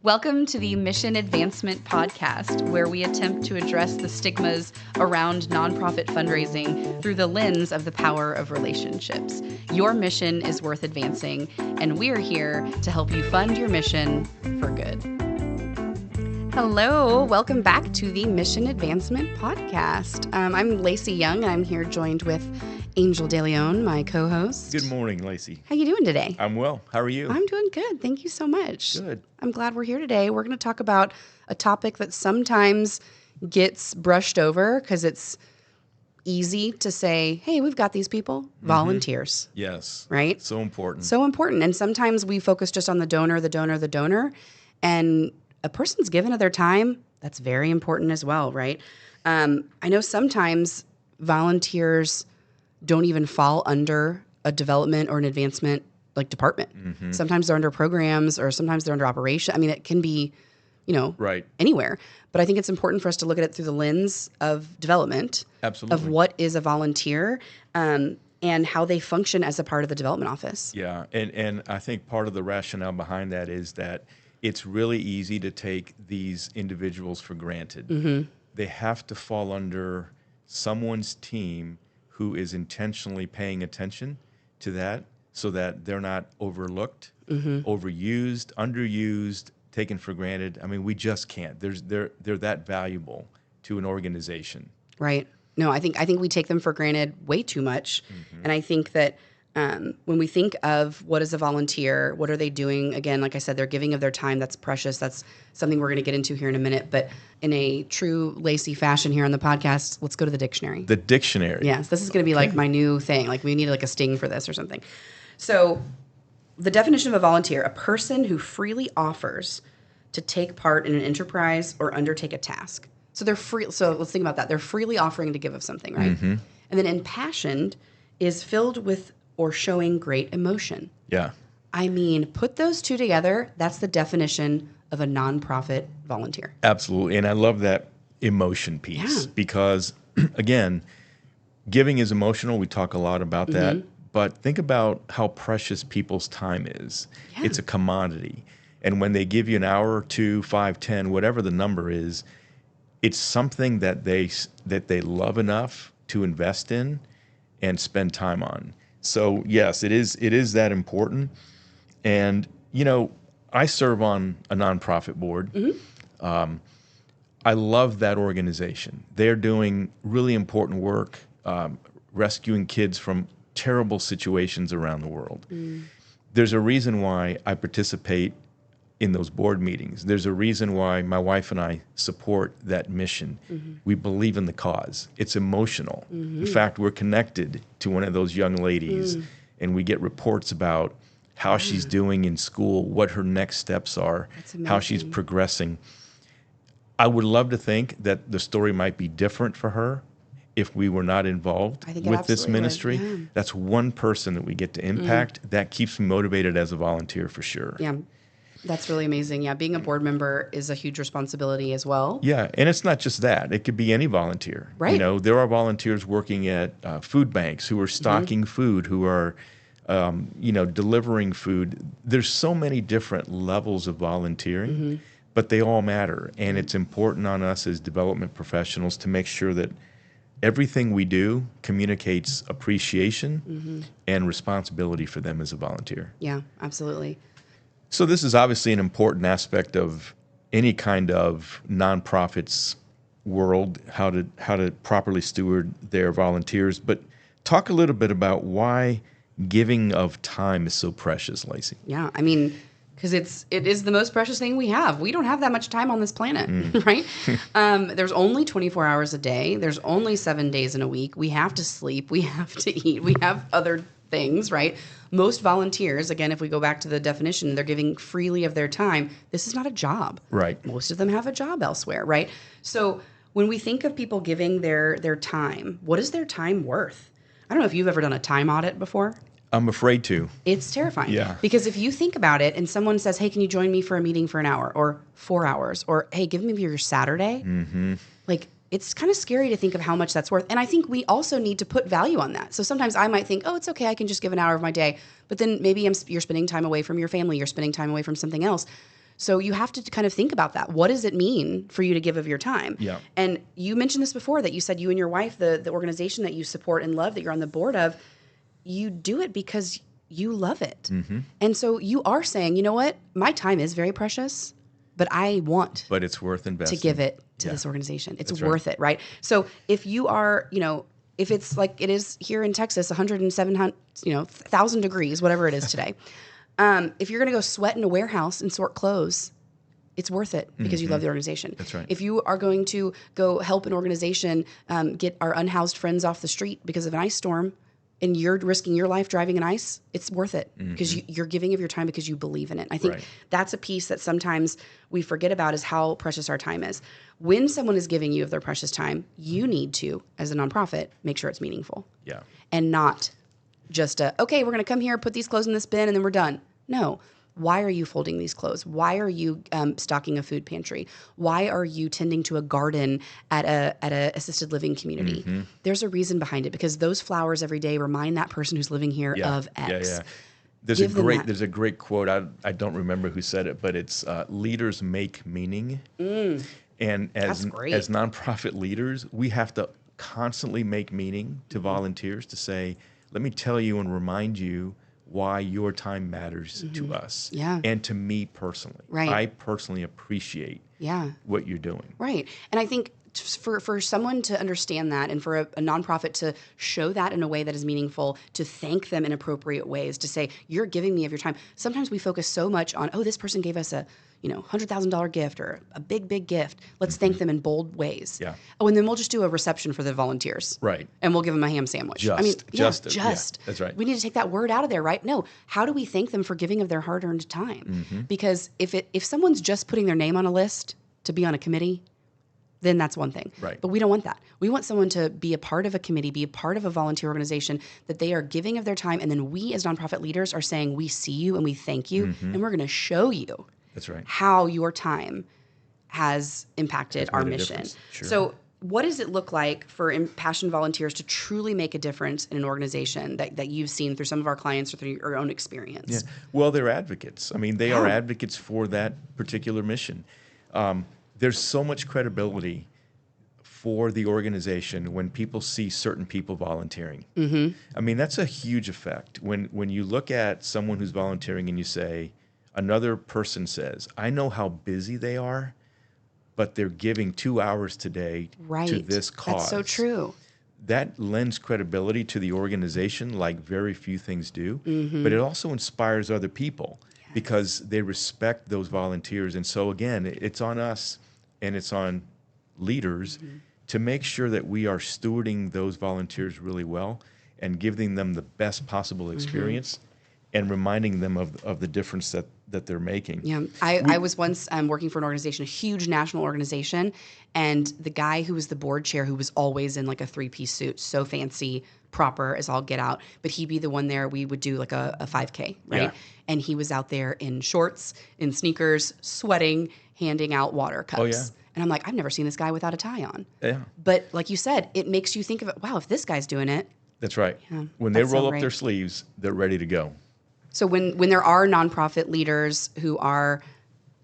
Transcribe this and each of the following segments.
Welcome to the Mission Advancement Podcast, where we attempt to address the stigmas around nonprofit fundraising through the lens of the power of relationships. Your mission is worth advancing, and we're here to help you fund your mission for good. Hello, welcome back to the Mission Advancement Podcast. I'm Lacey Young, and I'm here joined with Angel DeLeon, my co-host. Good morning, Lacey. How you doing today? I'm well. How are you? I'm doing good. Thank you so much. Good. I'm glad we're here today. We're going to talk about a topic that sometimes gets brushed over because it's easy to say, hey, we've got these people, volunteers. Yes. Right? So important. So important. And sometimes we focus just on the donor. And a person's given of their time, that's very important as well, right? I know sometimes volunteers don't even fall under a development or an advancement like department. Sometimes they're under programs or sometimes they're under operation. I mean, it can be, Right. anywhere. But I think it's important for us to look at it through the lens of development. Absolutely. Of what is a volunteer and how they function as a part of the development office. Yeah. And I think part of the rationale behind that is that it's really easy to take these individuals for granted. They have to fall under someone's team who is intentionally paying attention to that so that they're not overlooked, overused, underused, taken for granted. I mean, we just can't. They're that valuable to an organization. Right. No, I think we take them for granted way too much. And I think that when we think of what is a volunteer, what are they doing? Again, like I said, they're giving of their time. That's precious. That's something we're going to get into here in a minute. But in a true Lacey fashion here on the podcast, let's go to the dictionary. The dictionary. Yes, this is going to be like my new thing. Like we need like a sting for this or something. So the definition of a volunteer, a person who freely offers to take part in an enterprise or undertake a task. So they're free. So let's think about that. They're freely offering to give of something, right? And then impassioned is filled with or showing great emotion. Yeah. I mean, put those two together. That's the definition of a nonprofit volunteer. Absolutely. And I love that emotion piece because, again, giving is emotional. We talk a lot about that. But think about how precious people's time is. Yeah. It's a commodity. And when they give you an hour or 2, 5, 10, whatever the number is, it's something that they love enough to invest in and spend time on. So yes, it is that important. And, I serve on a nonprofit board. I love that organization. They're doing really important work, rescuing kids from terrible situations around the world. There's a reason why I participate in those board meetings. There's a reason why my wife and I support that mission. We believe in the cause. It's emotional. In fact, we're connected to one of those young ladies, and we get reports about how she's doing in school, what her next steps are, how she's progressing. I would love to think that the story might be different for her if we were not involved with this ministry. Yeah. That's one person that we get to impact. That keeps me motivated as a volunteer for sure. Yeah. That's really amazing. Yeah, being a board member is a huge responsibility as well. Yeah, and it's not just that. It could be any volunteer. Right. There are volunteers working at food banks who are stocking food, who are, delivering food. There's so many different levels of volunteering, but they all matter. And it's important on us as development professionals to make sure that everything we do communicates appreciation and responsibility for them as a volunteer. Yeah, absolutely. So this is obviously an important aspect of any kind of nonprofit's world, how to properly steward their volunteers. But talk a little bit about why giving of time is so precious, Lacey. Yeah, I mean, because it is the most precious thing we have. We don't have that much time on this planet, right? There's only 24 hours a day. There's only 7 days in a week. We have to sleep. We have to eat. We have other things, right? Most volunteers, again, if we go back to the definition, they're giving freely of their time. This is not a job. Right. Most of them have a job elsewhere, right? So when we think of people giving their time, what is their time worth? I don't know if you've ever done a time audit before. I'm afraid to. It's terrifying. Yeah. Because if you think about it and someone says, hey, can you join me for a meeting for an hour or 4 hours or, hey, give me your Saturday, like it's kind of scary to think of how much that's worth. And I think we also need to put value on that. So sometimes I might think, oh, it's okay, I can just give an hour of my day. But then maybe you're spending time away from your family. You're spending time away from something else. So you have to kind of think about that. What does it mean for you to give of your time? Yeah. And you mentioned this before, that you said you and your wife, the organization that you support and love, that you're on the board of, you do it because you love it. And so you are saying, you know what? My time is very precious, but I want But it's worth investing. to give it to this organization. It's worth it, right? So if you are, if it's like it is here in Texas, 107, 1,000 degrees, whatever it is today, if you're going to go sweat in a warehouse and sort clothes, it's worth it because you love the organization. That's right. If you are going to go help an organization get our unhoused friends off the street because of an ice storm, and you're risking your life driving in ice, it's worth it because you're giving of your time because you believe in it. I think that's a piece that sometimes we forget about, is how precious our time is. When someone is giving you of their precious time, you need to, as a nonprofit, make sure it's meaningful. Yeah. And not just okay, we're going to come here, put these clothes in this bin, and then we're done. No. Why are you folding these clothes? Why are you stocking a food pantry? Why are you tending to a garden at a assisted living community? There's a reason behind it, because those flowers every day remind that person who's living here of X. Yeah. There's a great quote. I don't remember who said it, but it's leaders make meaning. And as nonprofit leaders, we have to constantly make meaning to volunteers, to say, let me tell you and remind you why your time matters to us and to me personally. Right. I personally appreciate what you're doing. Right. And I think for someone to understand that, and for a nonprofit to show that in a way that is meaningful, to thank them in appropriate ways, to say, you're giving me of your time. Sometimes we focus so much on, this person gave us a $100,000 gift or a big gift. Let's thank them in bold ways. Yeah. Oh, and then we'll just do a reception for the volunteers. Right. And we'll give them a ham sandwich. Just. That's right. We need to take that word out of there, right? No. How do we thank them for giving of their hard-earned time? Because if someone's just putting their name on a list to be on a committee, then that's one thing. Right. But we don't want that. We want someone to be a part of a committee, be a part of a volunteer organization, that they are giving of their time, and then we as nonprofit leaders are saying, we see you and we thank you, and we're going to show you how your time has impacted our mission. Sure. So what does it look like for impassioned volunteers to truly make a difference in an organization that you've seen through some of our clients or through your own experience? Yeah. Well, they're advocates. I mean, they are advocates for that particular mission. There's so much credibility for the organization when people see certain people volunteering. I mean, that's a huge effect. When you look at someone who's volunteering and you say, another person says, I know how busy they are, but they're giving 2 hours today to this cause. That's so true. That lends credibility to the organization like very few things do, but it also inspires other people because they respect those volunteers. And so again, it's on us and it's on leaders to make sure that we are stewarding those volunteers really well and giving them the best possible experience and reminding them of the difference that they're making. Yeah, I was once working for an organization, a huge national organization, and the guy who was the board chair, who was always in like a 3-piece suit, so fancy, proper as all get out, but he'd be the one there. We would do like a 5K, right? Yeah. And he was out there in shorts, in sneakers, sweating, handing out water cups. Oh, yeah. And I'm like, I've never seen this guy without a tie on. Yeah. But like you said, it makes you think of it, wow, if this guy's doing it. That's right. Yeah, when they roll so up great. their sleeves, they're ready to go. So when there are nonprofit leaders who are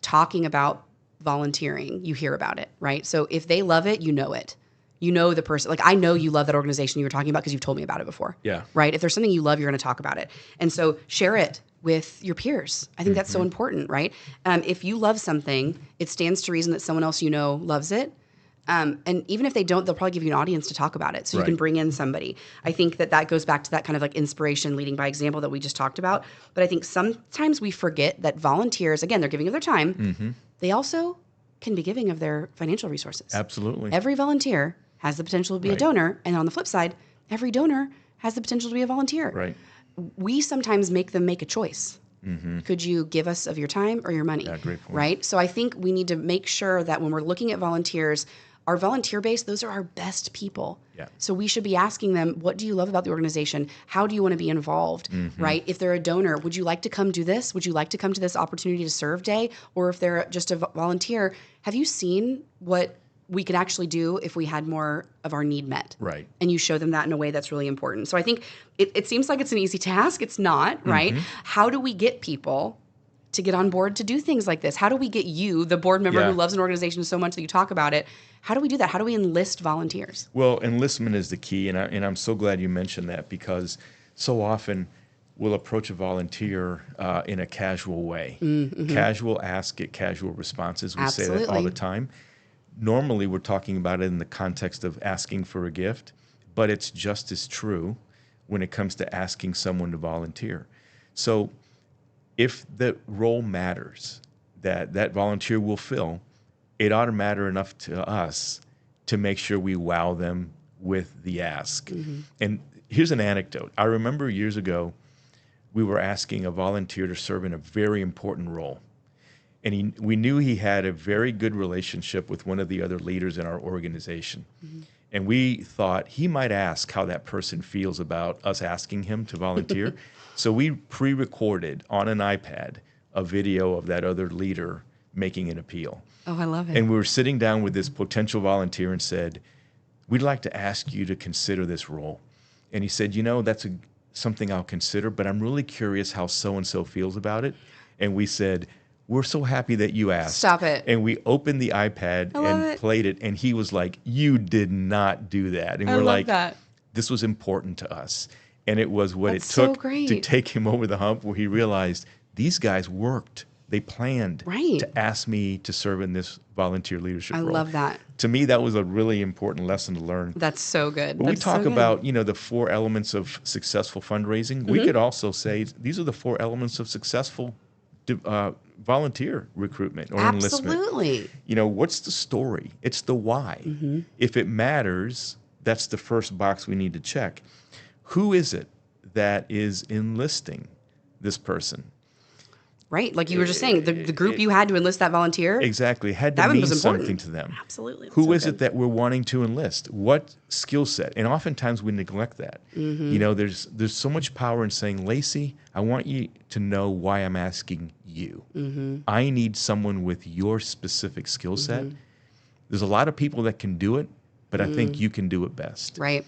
talking about volunteering, you hear about it, right? So if they love it, you know it. You know the person. Like, I know you love that organization you were talking about because you've told me about it before. Yeah. Right? If there's something you love, you're going to talk about it. And so share it with your peers. I think that's so important, right? If you love something, it stands to reason that someone else you know loves it. And even if they don't, they'll probably give you an audience to talk about it. So you can bring in somebody. I think that goes back to that kind of like inspiration, leading by example that we just talked about. But I think sometimes we forget that volunteers, again, they're giving of their time. They also can be giving of their financial resources. Absolutely. Every volunteer has the potential to be a donor. And on the flip side, every donor has the potential to be a volunteer. Right. We sometimes make them make a choice. Could you give us of your time or your money? Yeah, great point. Right? So I think we need to make sure that when we're looking at volunteers, our volunteer base, those are our best people. Yeah. So we should be asking them, what do you love about the organization? How do you want to be involved? Right? If they're a donor, would you like to come do this? Would you like to come to this opportunity to serve day? Or if they're just a volunteer, have you seen what we could actually do if we had more of our need met? Right. And you show them that in a way that's really important. So I think it seems like it's an easy task. It's not, right? How do we get people to get on board to do things like this? How do we get you, the board member Yeah. who loves an organization so much that you talk about it, how do we do that? How do we enlist volunteers? Well, enlistment is the key, and I'm so glad you mentioned that, because so often we'll approach a volunteer in a casual way. Casual ask, get casual responses. We say that all Absolutely. the time. Normally, we're talking about it in the context of asking for a gift, but it's just as true when it comes to asking someone to volunteer. So if the role matters that that volunteer will fill, it ought to matter enough to us to make sure we wow them with the ask. And here's an anecdote. I remember years ago, we were asking a volunteer to serve in a very important role. And we knew he had a very good relationship with one of the other leaders in our organization. And we thought he might ask how that person feels about us asking him to volunteer. So we pre-recorded on an iPad a video of that other leader making an appeal. Oh, I love it. And we were sitting down with this potential volunteer and said, we'd like to ask you to consider this role. And he said, that's something I'll consider, but I'm really curious how so-and-so feels about it. And we said, we're so happy that you asked. Stop it. And we opened the iPad and played it, and he was like, you did not do that. And I we're love like, that. this was important to us. And it was what That's it so took great. to take him over the hump, where he realized these guys worked. They planned Right. to ask me to serve in this volunteer leadership I role. love that. To me, that was a really important lesson to learn. That's so good. When we That's so talk good. about, the 4 elements of successful fundraising, we could also say these are the 4 elements of successful volunteer recruitment or enlistment. Absolutely. What's the story? It's the why. If it matters, that's the first box we need to check. Who is it that is enlisting this person? Right. Like you were just saying, the group you had to enlist that volunteer. Exactly. Had to That one mean was important. something to them. Absolutely. Who So is good. it that we're wanting to enlist? What skill set? And oftentimes we neglect that. There's so much power in saying, Lacey, I want you to know why I'm asking you. I need someone with your specific skill set. There's a lot of people that can do it, but I think you can do it best. Right.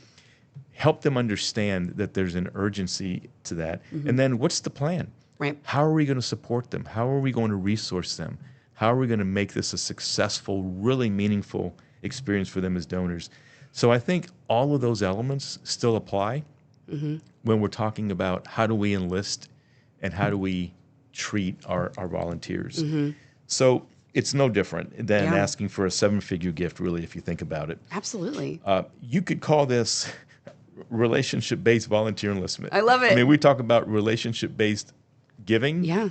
Help them understand that there's an urgency to that. And then what's the plan? Right. How are we going to support them? How are we going to resource them? How are we going to make this a successful, really meaningful experience for them as donors? So I think all of those elements still apply when we're talking about how do we enlist and how do we treat our volunteers. So it's no different than Yeah. asking for a 7-figure gift, really, if you think about it. Absolutely. You could call this relationship-based volunteer enlistment. I love it. I mean, we talk about relationship-based giving. Yeah.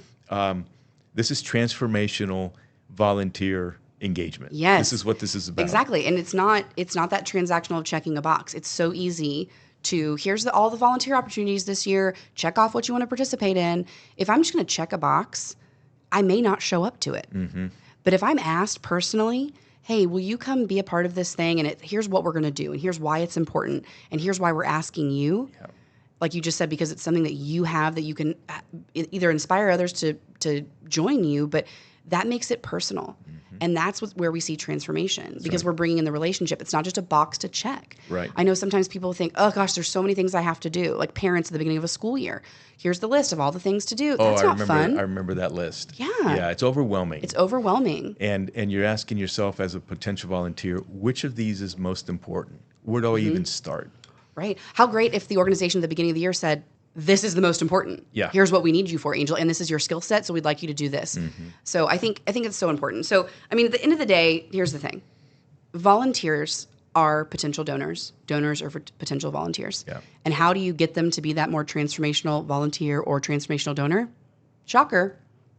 This is transformational volunteer engagement. Yes. This is what this is about. Exactly. And it's not that transactional of checking a box. It's so easy to here's all the volunteer opportunities this year, check off what you want to participate in. If I'm just going to check a box, I may not show up to it. But if I'm asked personally, hey, will you come be a part of this thing? And here's what we're going to do, and here's why it's important, and here's why we're asking you. Yeah. Like you just said, because it's something that you have that you can either inspire others to join you, but that makes it personal. And that's where we see transformation, because we're bringing in the relationship. It's not just a box to check. Right. I know sometimes people think, oh gosh, there's so many things I have to do. Like parents at the beginning of a school year. Here's the list of all the things to do. That's not fun. I remember that list. Yeah. Yeah, it's overwhelming. It's overwhelming. And you're asking yourself as a potential volunteer, which of these is most important? Where do I even start? Right. How great if the organization at the beginning of the year said, this is the most important. Yeah. Here's what we need you for, Angel, and this is your skill set, so we'd like you to do this. So I think it's so important. So, I mean, at the end of the day, here's the thing. Volunteers are potential donors. Donors are potential volunteers. Yeah. And how do you get them to be that more transformational volunteer or transformational donor? Shocker.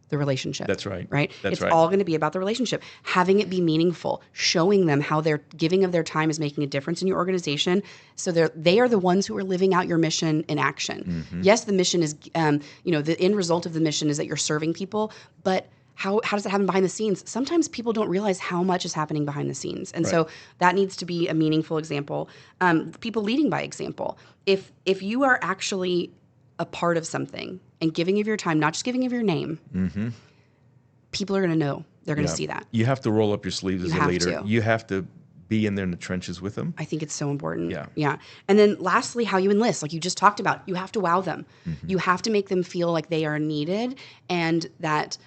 The relationship. That's right. Right? That's it's right. all going to be about the relationship. Having it be meaningful, showing them how their giving of their time is making a difference in your organization. So they are the ones who are living out your mission in action. Yes, the mission is, the end result of the mission is that you're serving people, but how does it happen behind the scenes? Sometimes people don't realize how much is happening behind the scenes. And so that needs to be a meaningful example. People leading by example. If you are actually a part of something and giving of your time, not just giving of your name, people are going to know. They're going to see that. You have to roll up your sleeves as You a have leader. to. You have to be in there in the trenches with them. I think it's so important. Yeah. Yeah. And then lastly, how you enlist, like you just talked about, you have to wow them. You have to make them feel like they are needed, and that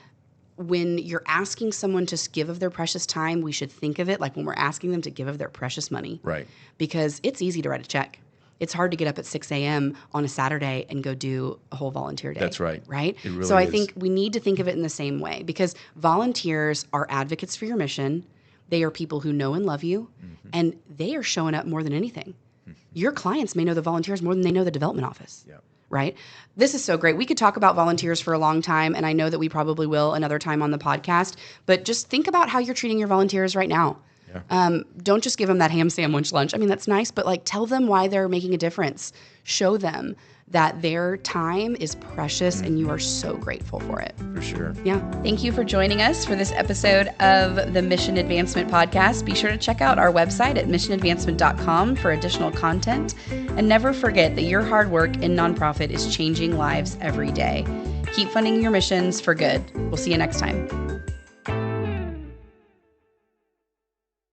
when you're asking someone to give of their precious time, we should think of it like when we're asking them to give of their precious money. Right. Because it's easy to write a check. It's hard to get up at 6 a.m. on a Saturday and go do a whole volunteer day. That's right. Right? It really so I is. think we need to think of it in the same way, because volunteers are advocates for your mission. They are people who know and love you, and they are showing up more than anything. Your clients may know the volunteers more than they know the development office. Yeah. Right? This is so great. We could talk about volunteers for a long time, and I know that we probably will another time on the podcast, but just think about how you're treating your volunteers right now. Yeah. Don't just give them that ham sandwich lunch. I mean, that's nice, but like tell them why they're making a difference. Show them that their time is precious and you are so grateful for it. For sure. Yeah. Thank you for joining us for this episode of the Mission Advancement Podcast. Be sure to check out our website at missionadvancement.com for additional content. And never forget that your hard work in nonprofit is changing lives every day. Keep funding your missions for good. We'll see you next time.